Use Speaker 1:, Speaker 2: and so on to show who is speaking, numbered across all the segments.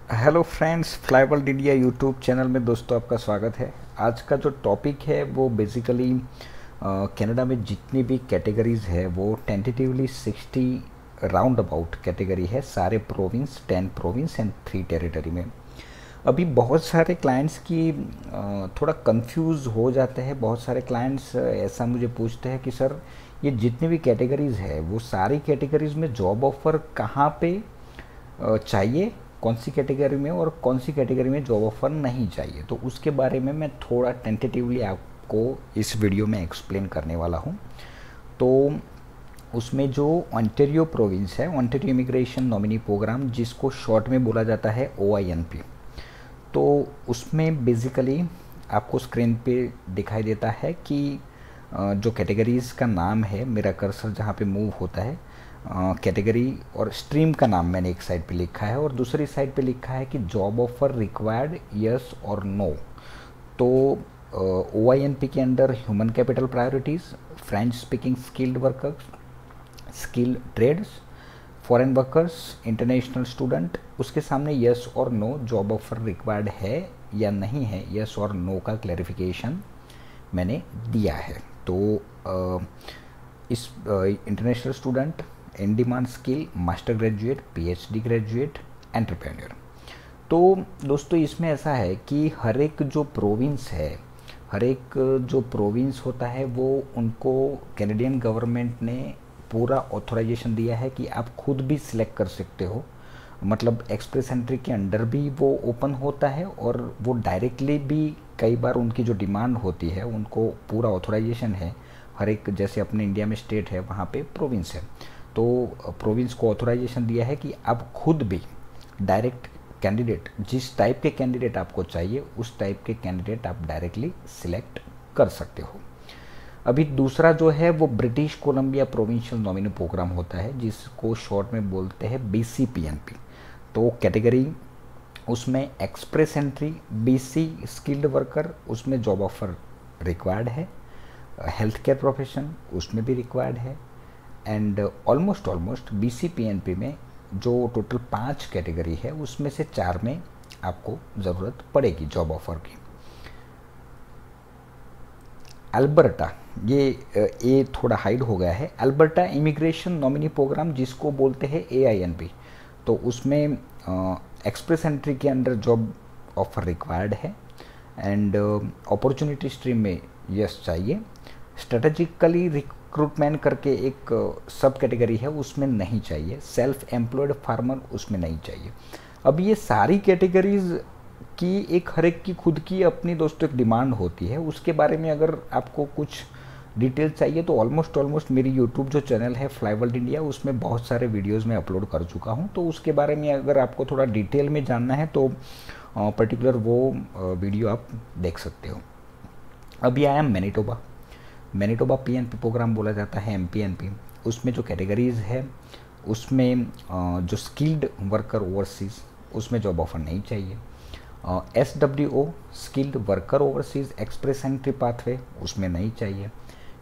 Speaker 1: Hello friends, fly world India YouTube channel में दोस्तों आपका स्वागत है। आज का जो टॉपिक है वो बेसिकली कनाडा में जितनी भी कैटेगरीज़ है वो टेंटेटिवली 60 राउंड अबाउट कैटेगरी है, सारे प्रोविंस, 10 प्रोविंस एंड 3 टेरिटरी में। अभी बहुत सारे क्लाइंट्स की थोड़ा कंफ्यूज हो जाते हैं। बहुत सारे क्लाइंट्स ऐसा मुझे पूछते हैं कि सर ये जितनी भी कैटेगरीज़ है वो सारी कैटेगरीज़ में जॉब ऑफ़र कहाँ पे चाहिए, कौन सी कैटेगरी में और कौन सी कैटेगरी में जॉब ऑफर नहीं चाहिए। तो उसके बारे में मैं थोड़ा टेंटेटिवली आपको इस वीडियो में एक्सप्लेन करने वाला हूँ। तो उसमें जो ओंटारियो प्रोविंस है, ओंटारियो इमिग्रेशन नॉमिनी प्रोग्राम, जिसको शॉर्ट में बोला जाता है OINP, तो उसमें बेसिकली आपको स्क्रीन पे दिखाई देता है कि जो कैटेगरीज़ का नाम है, मेरा कर्सर जहाँ पे मूव होता है, कैटेगरी और स्ट्रीम का नाम मैंने एक साइड पे लिखा है और दूसरी साइड पे लिखा है कि जॉब ऑफर रिक्वायर्ड यस और नो। तो OINP के अंदर human capital priorities, French speaking skilled workers, skill trades, foreign workers, international student, उसके सामने यस और नो जॉब ऑफर रिक्वायर्ड है या नहीं है, यस और नो का क्लैरिफिकेशन मैंने दिया है। तो इस international student, in demand skill, master graduate, PhD graduate, entrepreneur. तो दोस्तों इसमें ऐसा है कि हर एक जो प्रोविंस है, हर एक जो प्रोविंस होता है वो उनको कैनेडियन गवर्नमेंट ने पूरा ऑथराइजेशन दिया है कि आप खुद भी सिलेक्ट कर सकते हो। मतलब एक्सप्रेस एंट्री के अंडर भी वो ओपन होता है और वो डायरेक्टली भी कई बार उनकी जो डिमांड होती है उनको पूरा ऑथराइजेशन है। हर एक, जैसे अपने इंडिया में स्टेट है वहाँ पे प्रोविंस है, तो प्रोविंस को ऑथराइजेशन दिया है कि आप खुद भी डायरेक्ट कैंडिडेट, जिस टाइप के कैंडिडेट आपको चाहिए उस टाइप के कैंडिडेट आप डायरेक्टली सिलेक्ट कर सकते हो। अभी दूसरा जो है वो British Columbia provincial nominee program होता है, जिसको शॉर्ट में बोलते हैं BCPNP। तो कैटेगरी उसमें express entry, BC skilled worker, उसमें जॉब ऑफर रिक्वायर्ड है। हेल्थ केयर प्रोफेशन, उसमें भी रिक्वायर्ड है। एंड ऑलमोस्ट BCPNP में जो टोटल 5 कैटेगरी है उसमें से 4 में आपको ज़रूरत पड़ेगी जॉब ऑफर की। अल्बर्टा, ये थोड़ा हाइड हो गया है, अल्बर्टा इमिग्रेशन नॉमिनी प्रोग्राम, जिसको बोलते हैं AINP। तो उसमें एक्सप्रेस एंट्री के अंडर जॉब ऑफर रिक्वायर्ड है एंड अपॉर्चुनिटी स्ट्रीम में यस चाहिए। स्ट्रेटेजिकली रिक्रूटमेंट करके एक सब कैटेगरी है, उसमें नहीं चाहिए। सेल्फ एम्प्लॉयड फार्मर, उसमें नहीं चाहिए। अब ये सारी कैटेगरीज की एक हर एक की खुद की अपनी दोस्तों एक डिमांड होती है। उसके बारे में अगर आपको कुछ डिटेल चाहिए तो ऑलमोस्ट मेरी यूट्यूब जो चैनल है फ्लाई वर्ल्ड इंडिया, उसमें बहुत सारे वीडियोज़ में अपलोड कर चुका हूँ। तो उसके बारे में अगर आपको थोड़ा डिटेल में जानना है तो पर्टिकुलर वो वीडियो आप देख सकते हो। अभी आया मैनिटोबा PNP प्रोग्राम बोला जाता है, MPNP। उसमें जो कैटेगरीज़ है उसमें जो स्किल्ड वर्कर ओवरसीज़, उसमें जॉब ऑफर नहीं चाहिए। SWO skilled worker overseas express entry pathway, उसमें नहीं चाहिए।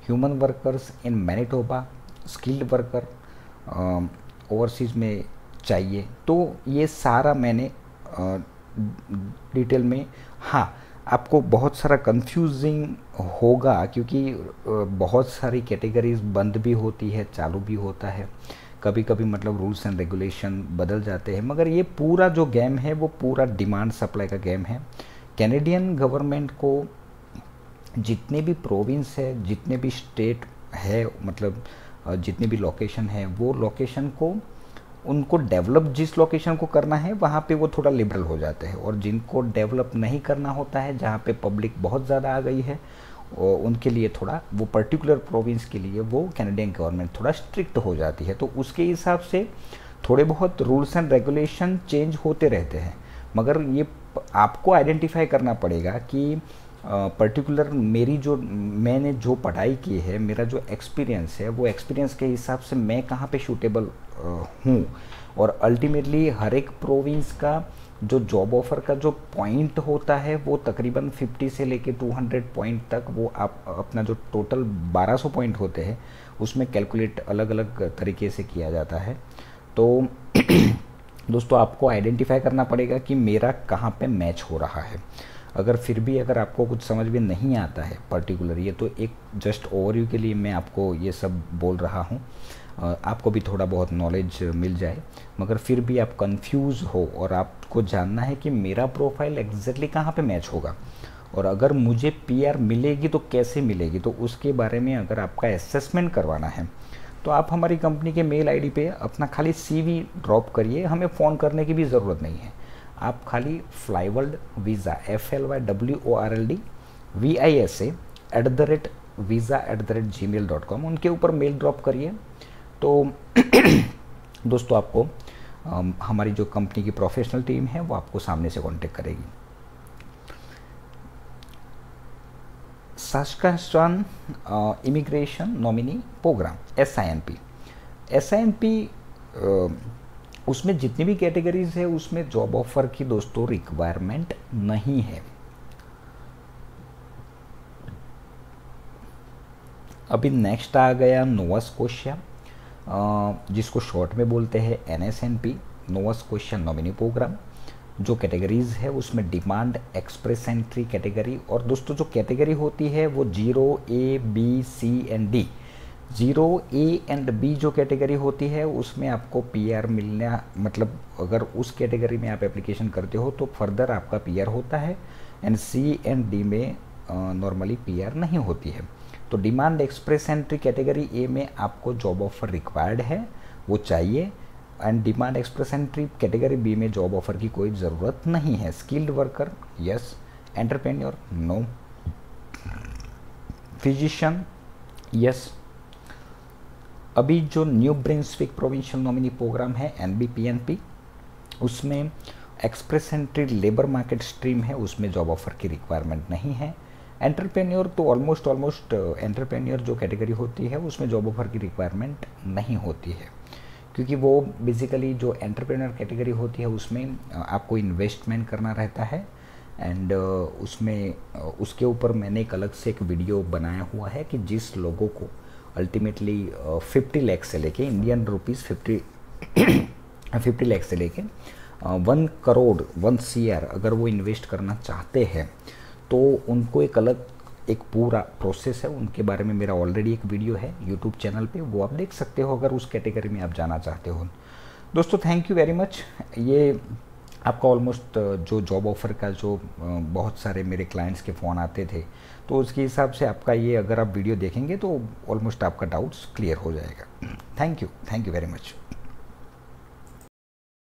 Speaker 1: Human workers in Manitoba skilled worker overseas में चाहिए। तो ये सारा मैंने डिटेल में, हाँ आपको बहुत सारा कंफ्यूजिंग होगा क्योंकि बहुत सारी कैटेगरीज बंद भी होती है, चालू भी होता है, कभी कभी मतलब रूल्स एंड रेगुलेशन बदल जाते हैं। मगर ये पूरा जो गेम है वो पूरा डिमांड सप्लाई का गेम है। कैनेडियन गवर्नमेंट को जितने भी प्रोविंस है, जितने भी स्टेट है, मतलब जितने भी लोकेशन है, वो लोकेशन को उनको डेवलप जिस लोकेशन को करना है वहाँ पे वो थोड़ा लिबरल हो जाते हैं, और जिनको डेवलप नहीं करना होता है, जहाँ पे पब्लिक बहुत ज़्यादा आ गई है, उनके लिए थोड़ा वो पर्टिकुलर प्रोविंस के लिए वो कैनेडियन गवर्नमेंट थोड़ा स्ट्रिक्ट हो जाती है। तो उसके हिसाब से थोड़े बहुत रूल्स एंड रेगुलेशन चेंज होते रहते हैं। मगर ये आपको आइडेंटिफाई करना पड़ेगा कि पर्टिकुलर मैंने जो पढ़ाई की है, मेरा जो एक्सपीरियंस है, वो एक्सपीरियंस के हिसाब से मैं कहाँ पे सूटेबल हूँ। और अल्टीमेटली हर एक प्रोविंस का जो जॉब ऑफर का जो पॉइंट होता है वो तकरीबन 50 से लेके 200 पॉइंट तक, वो आप अपना जो टोटल 1200 पॉइंट होते हैं उसमें कैलकुलेट अलग अलग तरीके से किया जाता है। तो दोस्तों आपको आइडेंटिफाई करना पड़ेगा कि मेरा कहाँ पे मैच हो रहा है। अगर फिर भी अगर आपको कुछ समझ में नहीं आता है पर्टिकुलर, ये तो एक जस्ट ओवरव्यू के लिए मैं आपको ये सब बोल रहा हूँ, आपको भी थोड़ा बहुत नॉलेज मिल जाए, मगर फिर भी आप कंफ्यूज हो और आपको जानना है कि मेरा प्रोफाइल एग्जैक्टली कहाँ पे मैच होगा और अगर मुझे पीआर मिलेगी तो कैसे मिलेगी, तो उसके बारे में अगर आपका असेसमेंट करवाना है तो आप हमारी कंपनी के मेल आईडी पे अपना खाली सीवी ड्रॉप करिए, हमें फ़ोन करने की भी ज़रूरत नहीं है। आप खाली फ्लाईवर्ल्ड वीज़ा FLYWORLD VISA @visa@gmail.com उनके ऊपर मेल ड्रॉप करिए। तो दोस्तों आपको हमारी जो कंपनी की प्रोफेशनल टीम है वो आपको सामने से कांटेक्ट करेगी। सस्काचुअन इमिग्रेशन नॉमिनी प्रोग्राम SINP उसमें जितनी भी कैटेगरीज है उसमें जॉब ऑफर की दोस्तों रिक्वायरमेंट नहीं है। अभी नेक्स्ट आ गया नोवा स्कोशिया, जिसको शॉर्ट में बोलते हैं NSNP, Nova Scotia nominee program. जो कैटेगरीज है उसमें डिमांड एक्सप्रेस एंट्री कैटेगरी, और दोस्तों जो कैटेगरी होती है वो 0A B C and D। 0A and B जो कैटेगरी होती है उसमें आपको पीआर मिलना, मतलब अगर उस कैटेगरी में आप एप्लीकेशन करते हो तो फर्दर आपका पीआर होता है, एंड C एंड D में नॉर्मली पीआर नहीं होती है। तो demand express entry category A में आपको जॉब ऑफर रिक्वायर्ड है, वो चाहिए, and demand express entry category B में जॉब ऑफर की कोई ज़रूरत नहीं है। Skilled worker yes, entrepreneur no, physician yes. अभी जो New Brunswick provincial nominee program है NBPNP, उसमें express entry labour market stream है, उसमें जॉब ऑफर की रिक्वायरमेंट नहीं है। एंटरप्रेन्योर तो ऑलमोस्ट एंटरप्रेन्योर जो कैटेगरी होती है उसमें जॉब ऑफर की रिक्वायरमेंट नहीं होती है, क्योंकि वो बेसिकली जो एंटरप्रेन्योर कैटेगरी होती है उसमें आपको इन्वेस्टमेंट करना रहता है, एंड उसमें उसके ऊपर मैंने एक अलग से एक वीडियो बनाया हुआ है कि जिस लोगों को अल्टीमेटली 50 लाख से लेके इंडियन रुपीज़ 50 लाख से लेके 1 करोड़ 1 CR अगर वो इन्वेस्ट करना चाहते हैं तो उनको एक पूरा प्रोसेस है, उनके बारे में मेरा ऑलरेडी एक वीडियो है यूट्यूब चैनल पे, वो आप देख सकते हो अगर उस कैटेगरी में आप जाना चाहते हो। दोस्तों थैंक यू वेरी मच। ये आपका ऑलमोस्ट जो जॉब ऑफ़र का जो बहुत सारे मेरे क्लाइंट्स के फ़ोन आते थे, तो उसके हिसाब से आपका ये अगर आप वीडियो देखेंगे तो ऑलमोस्ट आपका डाउट्स क्लियर हो जाएगा। Thank you very much.